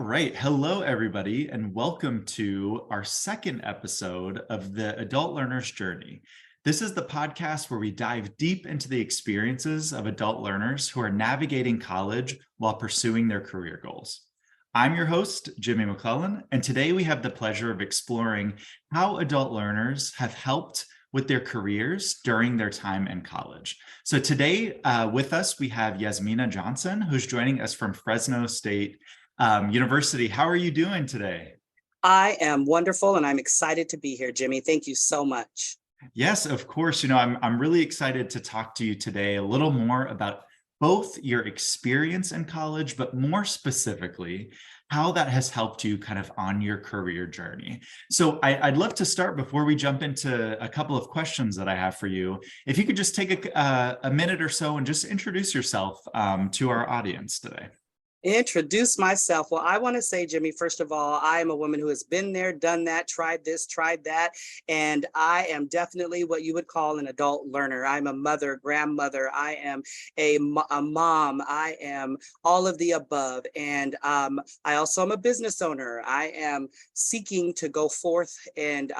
right. Hello, everybody, and welcome to our second episode of the Adult Learner's Journey. This is the podcast where we dive deep into the experiences of adult learners who are navigating college while pursuing their career goals. I'm your host, Jimmy McClellan, and today we have the pleasure of exploring how adult learners have helped with their careers during their time in college. So today with us, we have Yasmina Johnson, who's joining us from Fresno State University. How are you doing today? I am wonderful, and I'm excited to be here, Jimmy. Thank you so much. Yes, of course. I'm really excited to talk to you today a little more about both your experience in college, but more specifically, how that has helped you kind of on your career journey. So I'd love to start before we jump into a couple of questions that I have for you. If you could just take a minute or so and just introduce yourself to our audience today. Introduce myself. Well, I want to say, Jimmy, first of all, I am a woman who has been there, done that, tried this, tried that, and I am definitely what you would call an adult learner. I'm a mother, grandmother. I am a mom. I am all of the above, and I also am a business owner. I am seeking to go forth and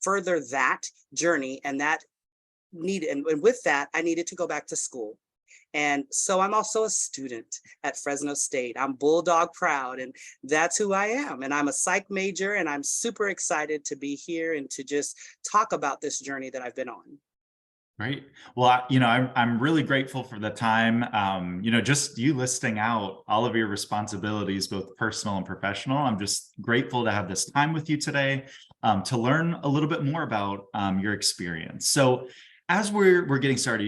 further that journey, and with that, I needed to go back to school. And so I'm also a student at Fresno State. I'm Bulldog proud, and that's who I am. And I'm a psych major, and I'm super excited to be here and to just talk about this journey that I've been on. Great. Well, I'm really grateful for the time. Just you listing out all of your responsibilities, both personal and professional. I'm just grateful to have this time with you today to learn a little bit more about your experience. So as we're getting started,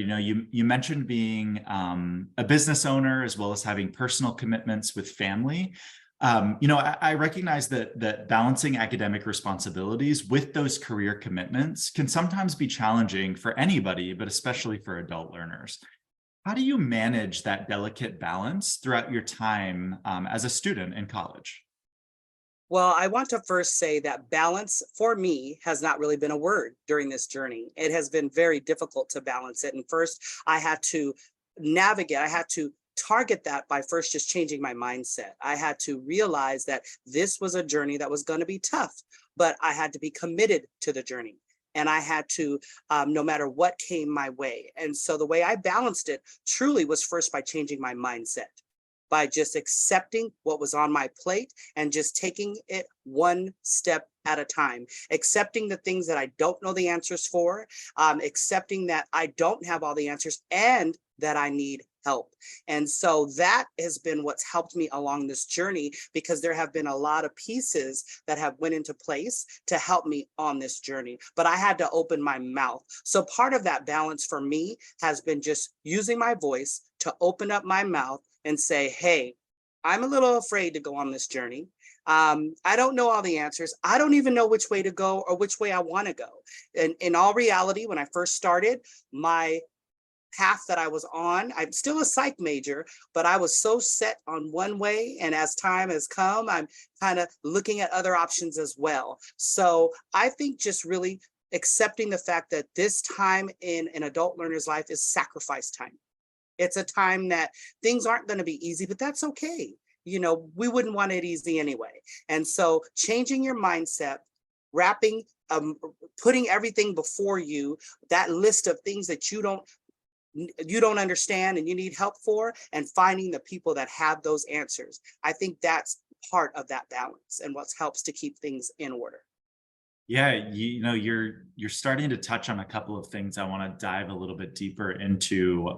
you mentioned being a business owner as well as having personal commitments with family. I recognize that balancing academic responsibilities with those career commitments can sometimes be challenging for anybody, but especially for adult learners. How do you manage that delicate balance throughout your time as a student in college? Well, I want to first say that balance for me has not really been a word during this journey. It has been very difficult to balance it. And first, I had to target that by first just changing my mindset. I had to realize that this was a journey that was going to be tough, but I had to be committed to the journey. And I had to, no matter what came my way. And so the way I balanced it truly was first by changing my mindset, by just accepting what was on my plate and just taking it one step at a time, accepting the things that I don't know the answers for, accepting that I don't have all the answers and that I need help. And so that has been what's helped me along this journey, because there have been a lot of pieces that have went into place to help me on this journey, but I had to open my mouth. So part of that balance for me has been just using my voice to open up my mouth and say, hey, I'm a little afraid to go on this journey. I don't know all the answers. I don't even know which way to go or which way I want to go. And in all reality, when I first started, my path that I was on, I'm still a psych major, but I was so set on one way. And as time has come, I'm kind of looking at other options as well. So I think just really accepting the fact that this time in an adult learner's life is sacrifice time. It's a time that things aren't going to be easy, but that's okay. We wouldn't want it easy anyway. And so changing your mindset, putting everything before you, that list of things that you don't understand and you need help for, and finding the people that have those answers. I think that's part of that balance and what helps to keep things in order. Yeah, you're starting to touch on a couple of things I want to dive a little bit deeper into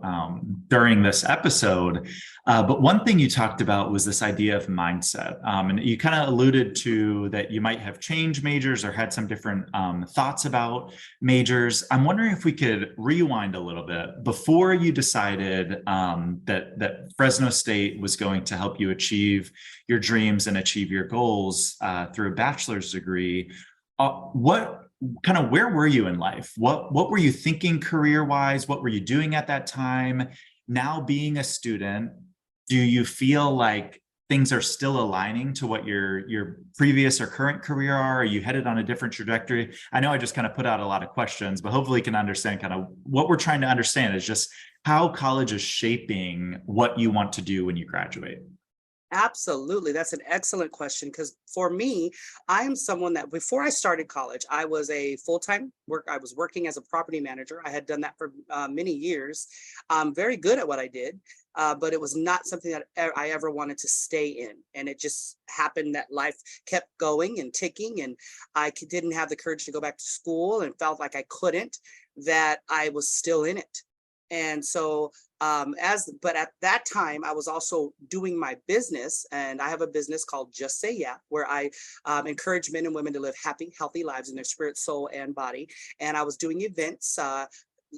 during this episode. But one thing you talked about was this idea of mindset. And you kind of alluded to that you might have changed majors or had some different thoughts about majors. I'm wondering if we could rewind a little bit before you decided that Fresno State was going to help you achieve your dreams and achieve your goals through a bachelor's degree. Where were you in life? What were you thinking career-wise? What were you doing at that time? Now being a student, do you feel like things are still aligning to what your previous or current career are? Are you headed on a different trajectory? I know I just kind of put out a lot of questions, but hopefully you can understand kind of what we're trying to understand is just how college is shaping what you want to do when you graduate. Absolutely. That's an excellent question because for me, I am someone that before I started college, I was a full-time work. I was working as a property manager. I had done that for many years. I'm very good at what I did, but it was not something that I ever wanted to stay in. And it just happened that life kept going and ticking, and didn't have the courage to go back to school and felt like I couldn't, that I was still in it. And so but at that time I was also doing my business, and I have a business called Just Say Yeah, where I encourage men and women to live happy, healthy lives in their spirit, soul, and body. And I was doing events,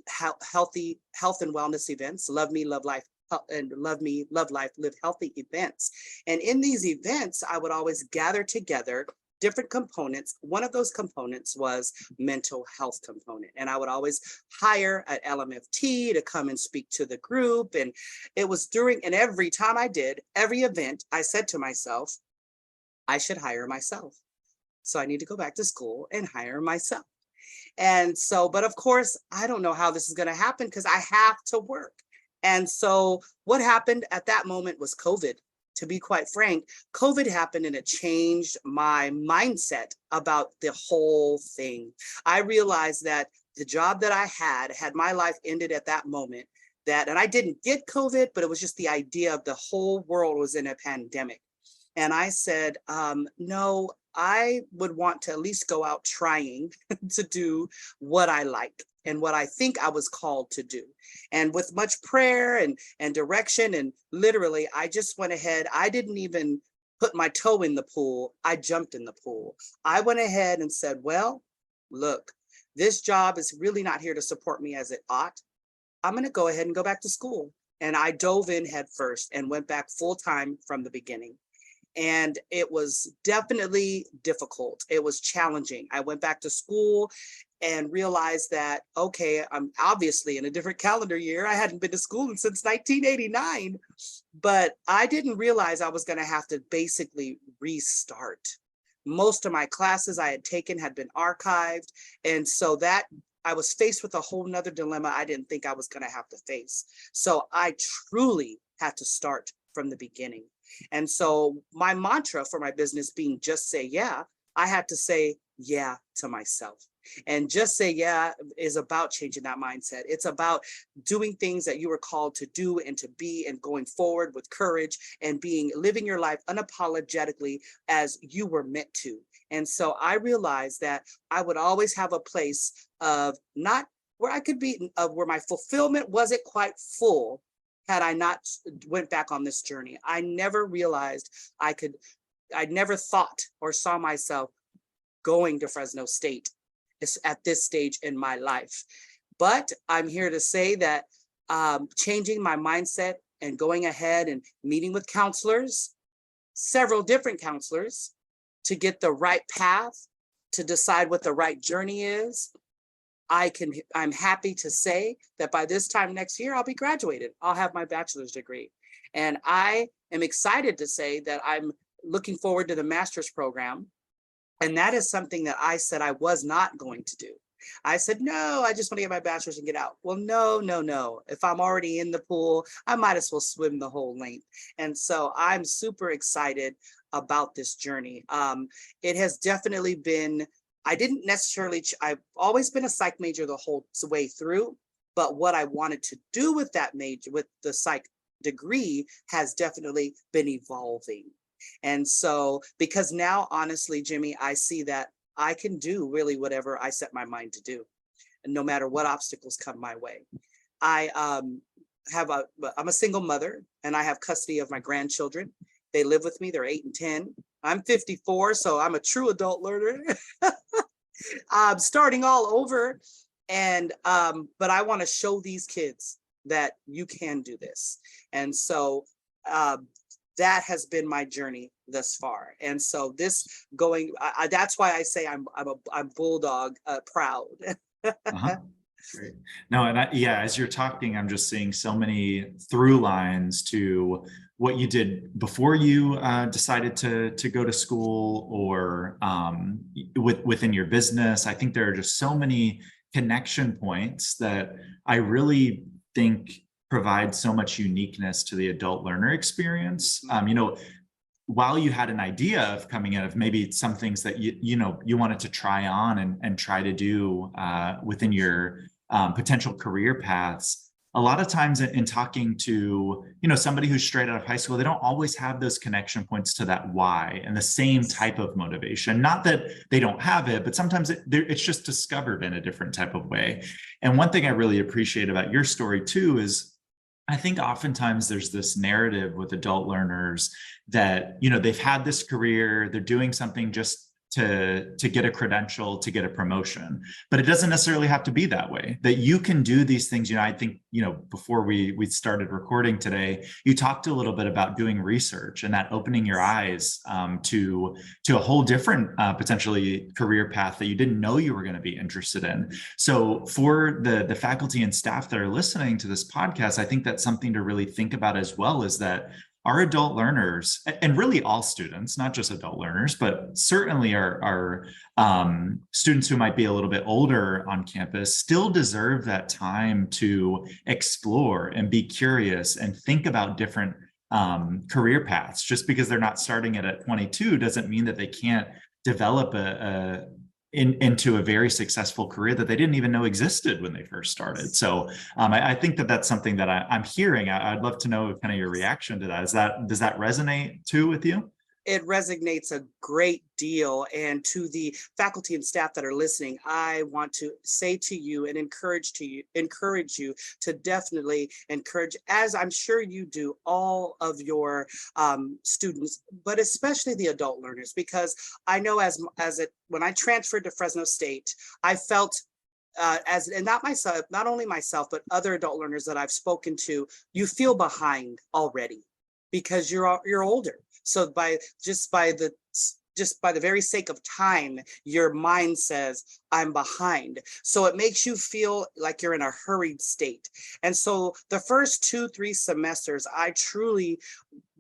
healthy health and wellness events, love me, love life, and love me, love life, live healthy events. And in these events, I would always gather together different components. One of those components was mental health component. And I would always hire an LMFT to come and speak to the group. And it was and every time I did, every event, I said to myself, I should hire myself. So I need to go back to school and hire myself. And so, but of course, I don't know how this is going to happen because I have to work. And so what happened at that moment was COVID. To be quite frank, COVID happened and it changed my mindset about the whole thing. I realized that the job that I had my life ended at that moment, and I didn't get COVID, but it was just the idea of the whole world was in a pandemic. And I said, no, I would want to at least go out trying to do what I like and what I think I was called to do. And with much prayer and direction, and literally, I just went ahead. I didn't even put my toe in the pool. I jumped in the pool. I went ahead and said, well, look, this job is really not here to support me as it ought. I'm going to go ahead and go back to school. And I dove in head first and went back full time from the beginning. And it was definitely difficult. It was challenging. I went back to school and realized that, okay, I'm obviously in a different calendar year. I hadn't been to school since 1989, but I didn't realize I was going to have to basically restart. Most of my classes I had taken had been archived. And so that I was faced with a whole nother dilemma I didn't think I was going to have to face. So I truly had to start from the beginning. And so my mantra for my business being just say yeah, I had to say yeah to myself. And just say yeah is about changing that mindset. It's about doing things that you were called to do and to be, and going forward with courage and living your life unapologetically as you were meant to. And so I realized that I would always have a place of not where I could be, of where my fulfillment wasn't quite full had I not went back on this journey. I never realized I never thought or saw myself going to Fresno State at this stage in my life. But I'm here to say that changing my mindset and going ahead and meeting with counselors, several different counselors, to get the right path, to decide what the right journey is, I'm happy to say that by this time next year, I'll be graduated. I'll have my bachelor's degree. And I am excited to say that I'm looking forward to the master's program. And that is something that I said I was not going to do. I said, no, I just want to get my bachelor's and get out. Well, no. If I'm already in the pool, I might as well swim the whole length. And so I'm super excited about this journey. It has definitely been, I've always been a psych major the whole way through, but what I wanted to do with that major, with the psych degree, has definitely been evolving. And so, because now, honestly, Jimmy, I see that I can do really whatever I set my mind to do, and no matter what obstacles come my way. I'm a single mother, and I have custody of my grandchildren. They live with me. They're 8 and 10. I'm 54, so I'm a true adult learner. I'm starting all over. And but I want to show these kids that you can do this. And so that has been my journey thus far. And so that's why I say I'm bulldog proud. Uh-huh. Great. No, and as you're talking, I'm just seeing so many through lines to what you did before you decided to go to school, or within your business. I think there are just so many connection points that I really think provide so much uniqueness to the adult learner experience. while you had an idea of coming in, of maybe some things that you wanted to try on and try to do within your potential career paths, a lot of times in talking to somebody who's straight out of high school, they don't always have those connection points to that why and the same type of motivation. Not that they don't have it, but sometimes it's just discovered in a different type of way. And one thing I really appreciate about your story too is I think oftentimes there's this narrative with adult learners that, they've had this career, they're doing something just to get a credential, to get a promotion, but it doesn't necessarily have to be that way, that you can do these things. I think, before we started recording today, you talked a little bit about doing research and that opening your eyes to a whole different potentially career path that you didn't know you were going to be interested in. So for the faculty and staff that are listening to this podcast, I think that's something to really think about as well, is that our adult learners, and really all students, not just adult learners, but certainly our students who might be a little bit older on campus, still deserve that time to explore and be curious and think about different career paths. Just because they're not starting it at 22 doesn't mean that they can't develop into a very successful career that they didn't even know existed when they first started. So I think that that's something that I'm hearing. I'd love to know kind of your reaction to that. Does that resonate too with you? It resonates a great deal. And to the faculty and staff that are listening, I want to say to you and encourage you to definitely encourage, as I'm sure you do, all of your students, but especially the adult learners, because I know when I transferred to Fresno State, I felt and not only myself, but other adult learners that I've spoken to, you feel behind already because you're older. So by the very sake of time, your mind says, I'm behind. So it makes you feel like you're in a hurried state. And so the first 2-3 semesters, I truly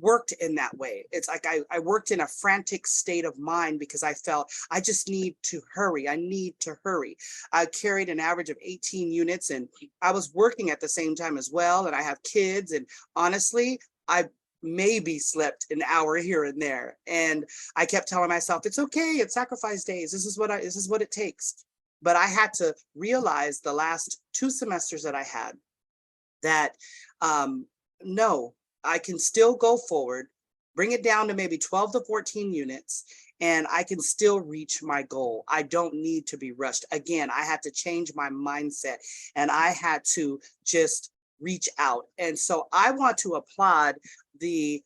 worked in that way. It's like I worked in a frantic state of mind because I felt I just need to hurry. I need to hurry. I carried an average of 18 units and I was working at the same time as well. And I have kids. And honestly, I maybe slept an hour here and there. And I kept telling myself, it's okay, it's sacrifice days. This is what it takes. But I had to realize the last 2 semesters that I had that no, I can still go forward, bring it down to maybe 12 to 14 units, and I can still reach my goal. I don't need to be rushed. Again, I had to change my mindset and I had to just reach out. And so I want to applaud the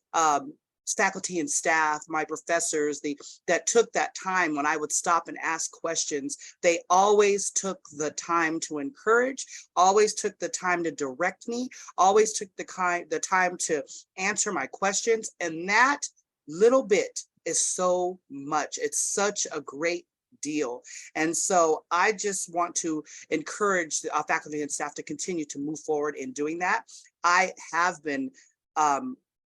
faculty and staff, my professors, that took that time when I would stop and ask questions. They always took the time to encourage, always took the time to direct me, always took the time to answer my questions. And that little bit is so much. It's such a great deal. And so I just want to encourage the faculty and staff to continue to move forward in doing that. I have been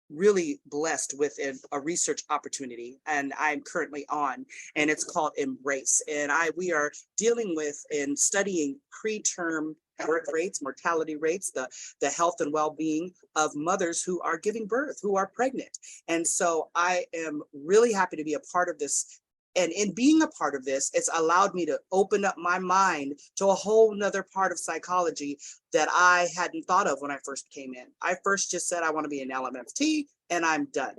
really blessed with a research opportunity, and I'm currently on, and it's called Embrace. And we are dealing with and studying preterm birth rates, mortality rates, the health and well-being of mothers who are giving birth, who are pregnant. And so I am really happy to be a part of this. And in being a part of this, it's allowed me to open up my mind to a whole nother part of psychology that I hadn't thought of when I first came in. I first just said, I want to be an LMFT and I'm done.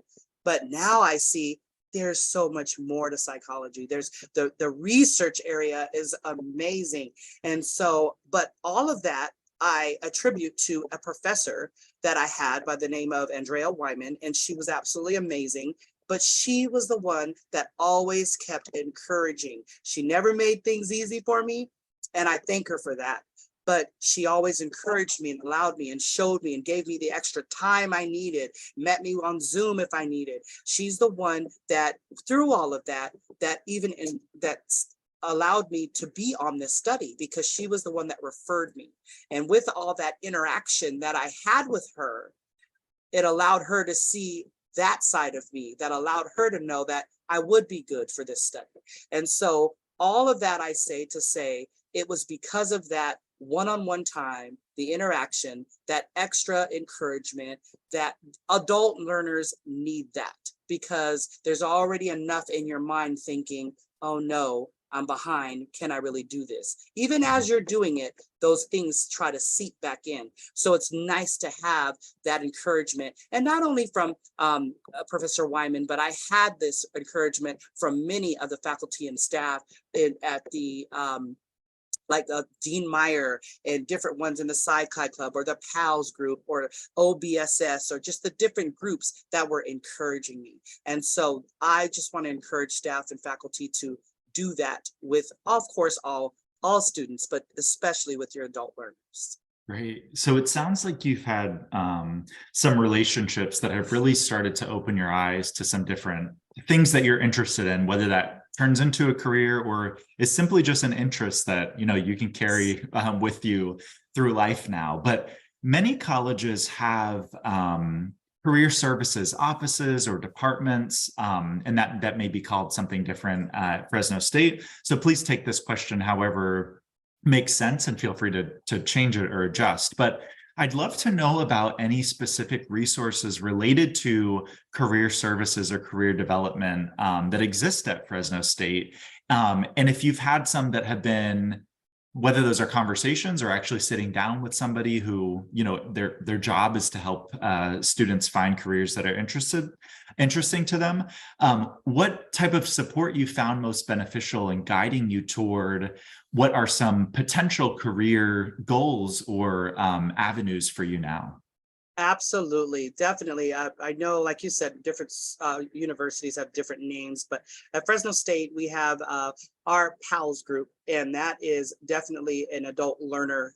But now I see there's so much more to psychology. There's the research area is amazing. And so, but all of that I attribute to a professor that I had by the name of Andrea Wyman, and she was absolutely amazing. But she was the one that always kept encouraging. She never made things easy for me, and I thank her for that. But she always encouraged me and allowed me and showed me and gave me the extra time I needed, met me on Zoom if I needed. She's the one that through all of that, that allowed me to be on this study, because she was the one that referred me. And with all that interaction that I had with her, it allowed her to see that side of me, that allowed her to know that I would be good for this study. And so all of that I say to say, it was because of that one-on-one time, the interaction, that extra encouragement, that adult learners need that. because there's already enough in your mind thinking, oh no, I'm behind. Can I really do this? Even as you're doing it, those things try to seep back in. So it's nice to have that encouragement. And not only from Professor Wyman, but I had this encouragement from many of the faculty and staff at the like Dean Meyer and different ones in the Psi Chi Club or the PALS group or OBSS or just the different groups that were encouraging me. And so I just want to encourage staff and faculty to do that with, of course, all students, but especially with your adult learners. Great. So it sounds like you've had some relationships that have really started to open your eyes to some different things that you're interested in, whether that turns into a career or is simply just an interest that you can carry with you through life now. But many colleges have career services offices or departments, and that may be called something different at Fresno State. So please take this question however makes sense and feel free to change it or adjust. But I'd love to know about any specific resources related to career services or career development that exist at Fresno State. And if you've had some that have been, whether those are conversations or actually sitting down with somebody who, their job is to help students find careers that are interesting to them. What type of support you found most beneficial in guiding you toward what are some potential career goals or avenues for you now? Absolutely, definitely. I know, like you said, different universities have different names, but at Fresno State, we have our PALS group, and that is definitely an adult learner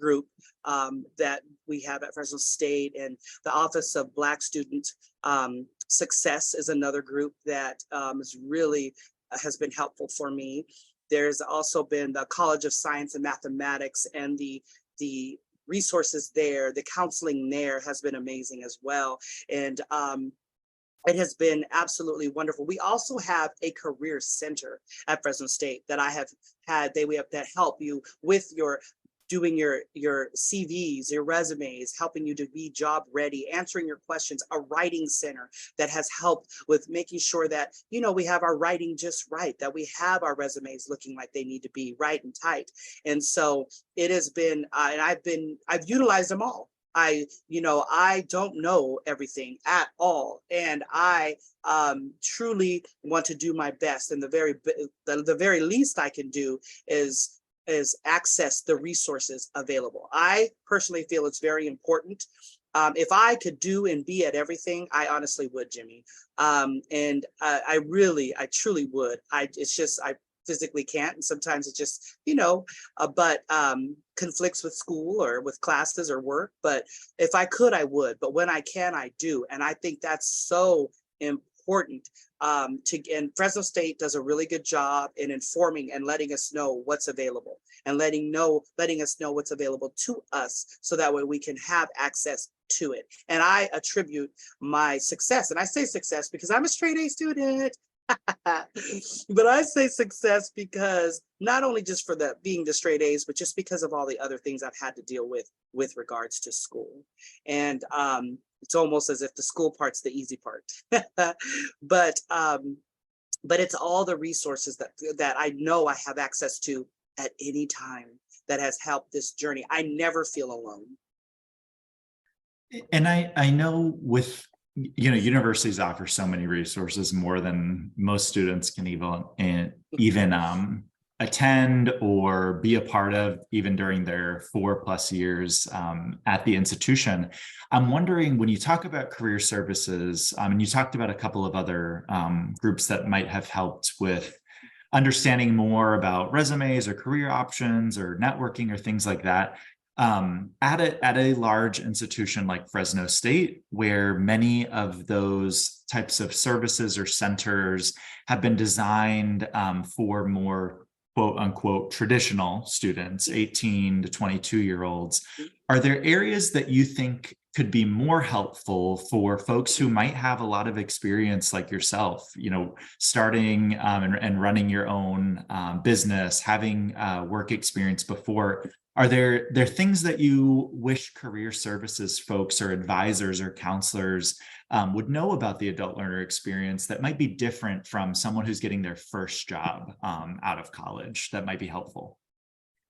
group that we have at Fresno State. And the Office of Black Student Success is another group that is really has been helpful for me. There's also been the College of Science and Mathematics, and the resources there, the counseling there has been amazing as well. And it has been absolutely wonderful. We also have a career center at Fresno State that I have had, that help you with doing your CVs, your resumes, helping you to be job ready, answering your questions, a writing center that has helped with making sure that, we have our writing just right, that we have our resumes looking like they need to be right and tight. And so it has been, and I've utilized them all. I don't know everything at all. And I truly want to do my best. And the very least I can do is access the resources available. I personally feel it's very important. If I could do and be at everything, I honestly would, Jimmy. And I truly would. It's just, I physically can't. And sometimes it just, but conflicts with school or with classes or work. But if I could, I would. But when I can, I do. And I think that's so important. And Fresno State does a really good job in informing and letting us know what's available and letting us know what's available to us, so that way we can have access to it. And I attribute my success, and I say success because I'm a straight A student. But I say success because not only just for being the straight A's, but just because of all the other things I've had to deal with regards to school. And it's almost as if the school part's the easy part. But it's all the resources that I know I have access to at any time that has helped this journey. I never feel alone. And I know with universities offer so many resources, more than most students can even attend or be a part of, even during their 4+ years at the institution. I'm wondering, when you talk about career services, and you talked about a couple of other groups that might have helped with understanding more about resumes or career options or networking or things like that. At a large institution like Fresno State, where many of those types of services or centers have been designed for more quote unquote traditional students, 18 to 22-year-olds, are there areas that you think could be more helpful for folks who might have a lot of experience like yourself, starting and running your own business, having work experience before. Are there things that you wish career services folks or advisors or counselors would know about the adult learner experience that might be different from someone who's getting their first job out of college that might be helpful?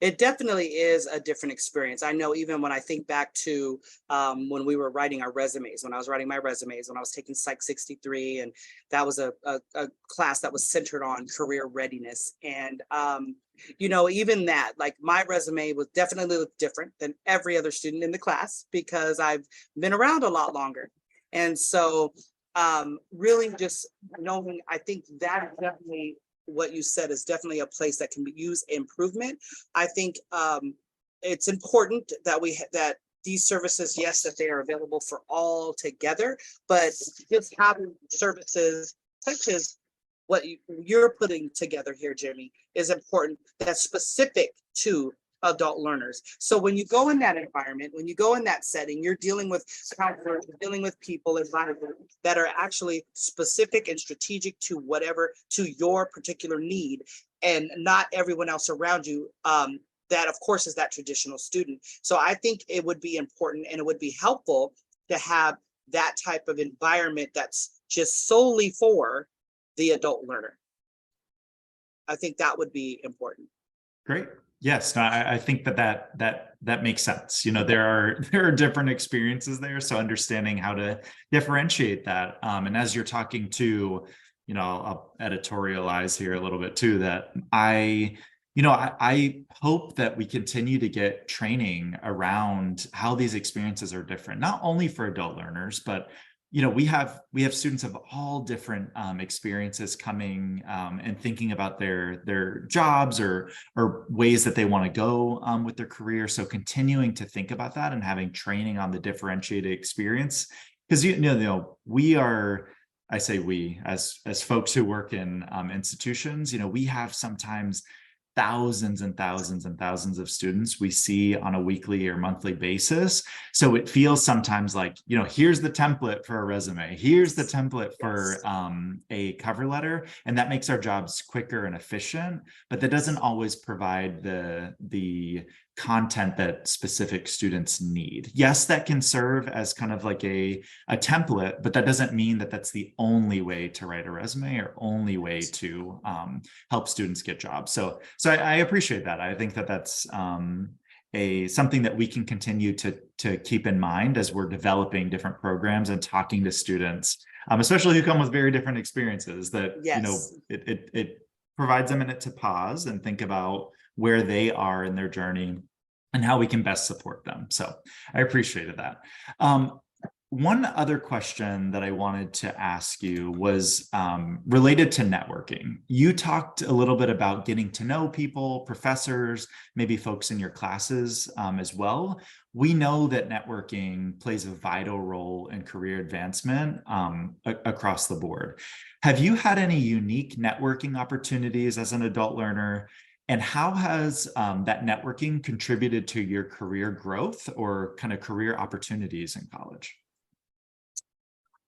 It definitely is a different experience. I know even when I think back to when we were writing our resumes, when I was writing my resumes, when I was taking Psych 63, and that was a class that was centered on career readiness. And, even that, like my resume was definitely different than every other student in the class because I've been around a lot longer. And so really just knowing, I think that definitely what you said is definitely a place that can be used improvement. I think it's important that that these services, yes, that they are available for all together, but just having services such as what you're putting together here, Jimmy, is important. That's specific to adult learners. So when you go in that environment, when you go in that setting, you're dealing with counselors, you're dealing with people that are actually specific and strategic to your particular need, and not everyone else around you. That of course is that traditional student. So I think it would be important and it would be helpful to have that type of environment that's just solely for the adult learner. I think that would be important. Great. Yes, no, I think that makes sense. There are different experiences there, so understanding how to differentiate that. And as you're talking to, I'll editorialize here a little bit too. That I hope that we continue to get training around how these experiences are different, not only for adult learners, but we have students of all different experiences coming and thinking about their jobs or ways that they want to go with their career. So continuing to think about that and having training on the differentiated experience, because we are, I say we as folks who work in institutions, we have sometimes thousands and thousands and thousands of students we see on a weekly or monthly basis. So it feels sometimes like, here's the template for a resume, here's the template for a cover letter, and that makes our jobs quicker and efficient, but that doesn't always provide the content that specific students need. Yes, that can serve as kind of like a template, but that doesn't mean that that's the only way to write a resume or only way to help students get jobs. So I appreciate that. I think that that's something that we can continue to keep in mind as we're developing different programs and talking to students, especially who come with very different experiences. That it provides a minute to pause and think about where they are in their journey and how we can best support them. So I appreciated that. One other question that I wanted to ask you was related to networking. You talked a little bit about getting to know people, professors, maybe folks in your classes as well. We know that networking plays a vital role in career advancement across the board. Have you had any unique networking opportunities as an adult learner? And how has that networking contributed to your career growth or kind of career opportunities in college?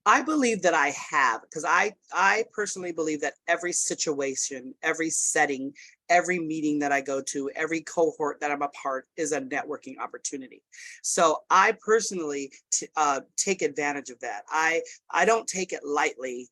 I believe that I have, because I personally believe that every situation, every setting, every meeting that I go to, every cohort that I'm a part is a networking opportunity. So I personally take advantage of that. I don't take it lightly.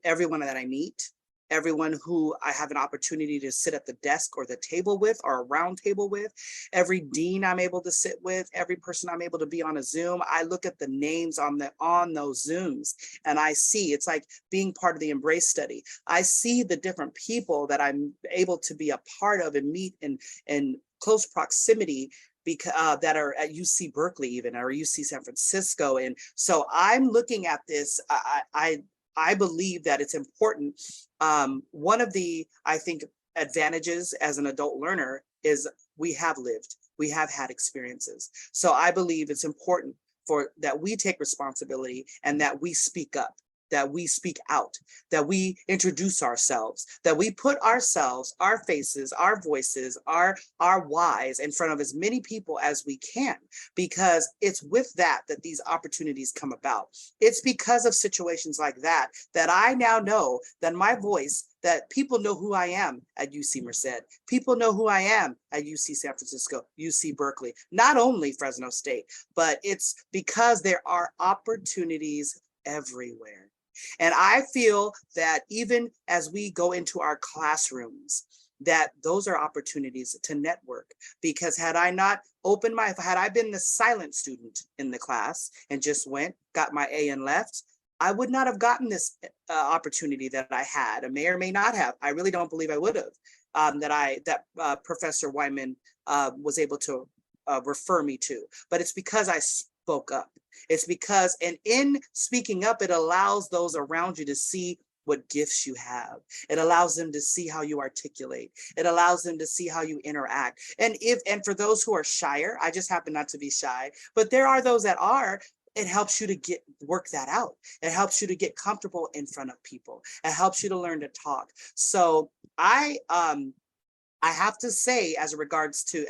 Everyone that I meet, everyone who I have an opportunity to sit at the desk or the table with or a round table with, every dean I'm able to sit with, every person I'm able to be on a Zoom, I look at the names on those Zooms and I see, it's like being part of the Embrace study. I see the different people that I'm able to be a part of and meet in close proximity because that are at UC Berkeley even, or UC San Francisco. And so I'm looking at this, I believe that it's important. One of the, I think, advantages as an adult learner is we have had experiences. So I believe it's important that we take responsibility and that we speak up. that we speak out, that we introduce ourselves, that we put ourselves, our faces, our voices, our whys in front of as many people as we can, because it's with that that these opportunities come about. It's because of situations like that that I now know that my voice, that people know who I am at UC Merced. People know who I am at UC San Francisco, UC Berkeley, not only Fresno State, but it's because there are opportunities everywhere. And I feel that even as we go into our classrooms, that those are opportunities to network, because had I been the silent student in the class and just got my A and left, I would not have gotten this opportunity that I had. I may or may not have. I really don't believe I would have, that Professor Wyman was able to refer me to, but it's because I spoke up. It's because, and in speaking up, it allows those around you to see what gifts you have. It allows them to see how you articulate. It allows them to see how you interact. And for those who are shyer, I just happen not to be shy, but there are those that are, it helps you to work that out. It helps you to get comfortable in front of people. It helps you to learn to talk. So I have to say, as it relates to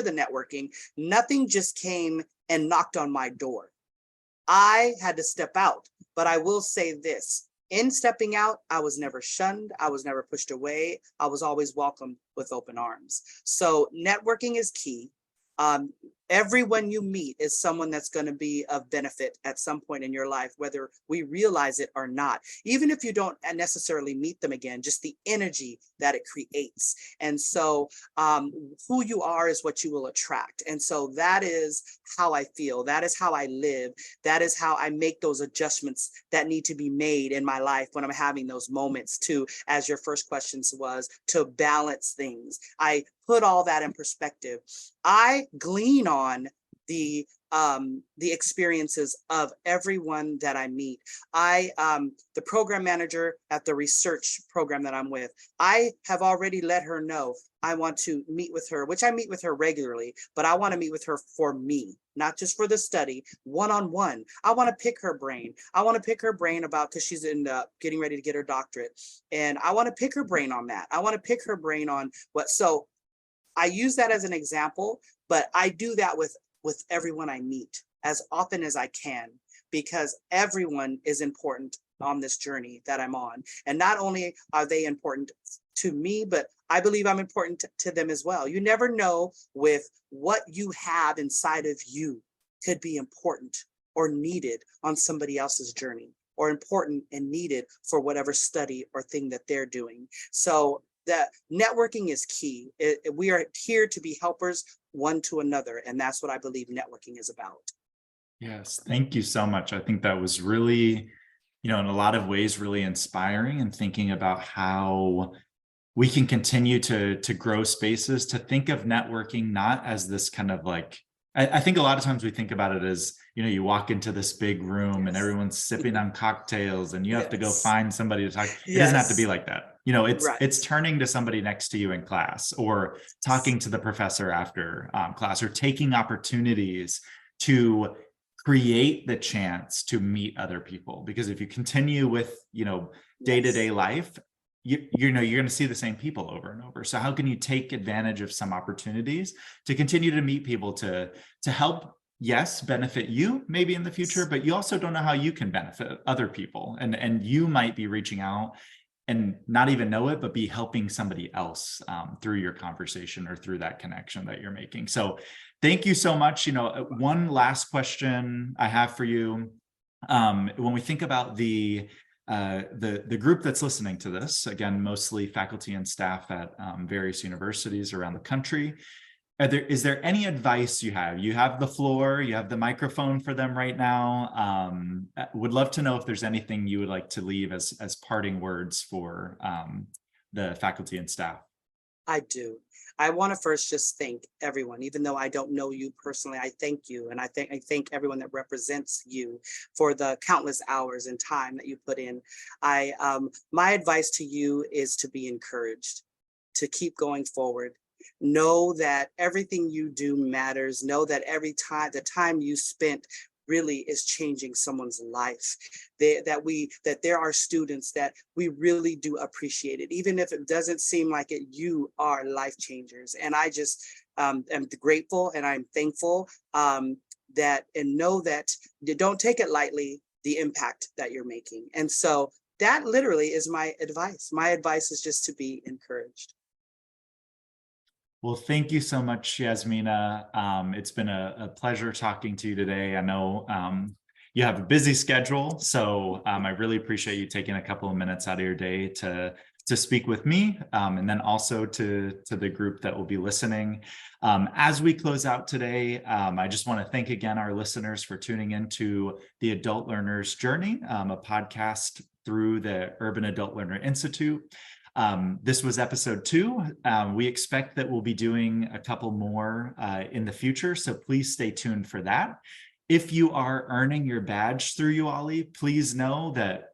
the networking, nothing just came and knocked on my door. I had to step out, but I will say this: in stepping out, I was never shunned. I was never pushed away. I was always welcomed with open arms. So networking is key. Everyone you meet is someone that's going to be of benefit at some point in your life, whether we realize it or not. Even if you don't necessarily meet them again, just the energy that it creates. And so who you are is what you will attract. And so that is how I feel. That is how I live. That is how I make those adjustments that need to be made in my life when I'm having those moments to, as your first question was, to balance things. I put all that in perspective. I glean on the experiences of everyone that I meet. The program manager at the research program that I'm with, I have already let her know I want to meet with her, which I meet with her regularly, but I want to meet with her for me, not just for the study, one-on-one. I want to pick her brain. I want to pick her brain about, because she's getting ready to get her doctorate. And I want to pick her brain on that. I want to pick her brain on so I use that as an example, but I do that with everyone I meet as often as I can, because everyone is important on this journey that I'm on. And not only are they important to me, but I believe I'm important to them as well. You never know with what you have inside of you could be important or needed on somebody else's journey, or important and needed for whatever study or thing that they're doing. So that networking is key. We are here to be helpers one to another. And that's what I believe networking is about. Yes, thank you so much. I think that was really, in a lot of ways, really inspiring, and thinking about how we can continue to grow spaces, to think of networking not as this kind of like, I think a lot of times we think about it as, you walk into this big room and everyone's sipping on cocktails and you have to go find somebody to talk. It doesn't have to be like that. It's turning to somebody next to you in class, or talking to the professor after class, or taking opportunities to create the chance to meet other people. Because if you continue with, day-to-day life, you're going to see the same people over and over. So how can you take advantage of some opportunities to continue to meet people, to help, yes, benefit you maybe in the future, but you also don't know how you can benefit other people. And you might be reaching out and not even know it, but be helping somebody else through your conversation or through that connection that you're making. So thank you so much. One last question I have for you. When we think about the group that's listening to this, again, mostly faculty and staff at various universities around the country, is there any advice you have? You have the floor, you have the microphone for them right now. Would love to know if there's anything you would like to leave as parting words for the faculty and staff. I do. I want to first just thank everyone, even though I don't know you personally. I thank you, and I thank everyone that represents you for the countless hours and time that you put in. My advice to you is to be encouraged, to keep going forward. Know that everything you do matters. Know that the time you spent really is changing someone's life. That there are students that we really do appreciate it, even if it doesn't seem like it. You are life changers, and I just am grateful and I'm thankful that, and know that you don't take it lightly, the impact that you're making. And so that literally is my advice. My advice is just to be encouraged. Well, thank you so much, Yasmina. It's been a pleasure talking to you today. I know you have a busy schedule, so I really appreciate you taking a couple of minutes out of your day to speak with me, and then also to the group that will be listening. As we close out today, I just want to thank again our listeners for tuning into the Adult Learner's Journey, a podcast through the Urban Adult Learner Institute. This was episode 2. We expect that we'll be doing a couple more in the future, so please stay tuned for that. If you are earning your badge through UALI, please know that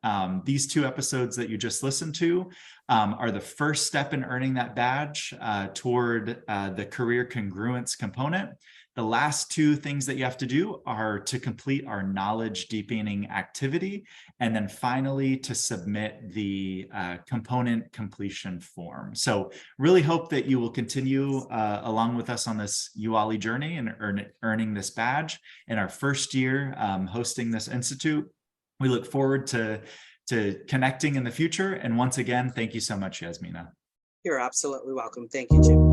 these 2 episodes that you just listened to are the first step in earning that badge toward the career congruence component. The last 2 things that you have to do are to complete our knowledge deepening activity, and then finally to submit the component completion form. So really hope that you will continue along with us on this UALI journey and earning this badge in our first year hosting this institute. We look forward to connecting in the future. And once again, thank you so much, Yasmina. You're absolutely welcome. Thank you, Jim.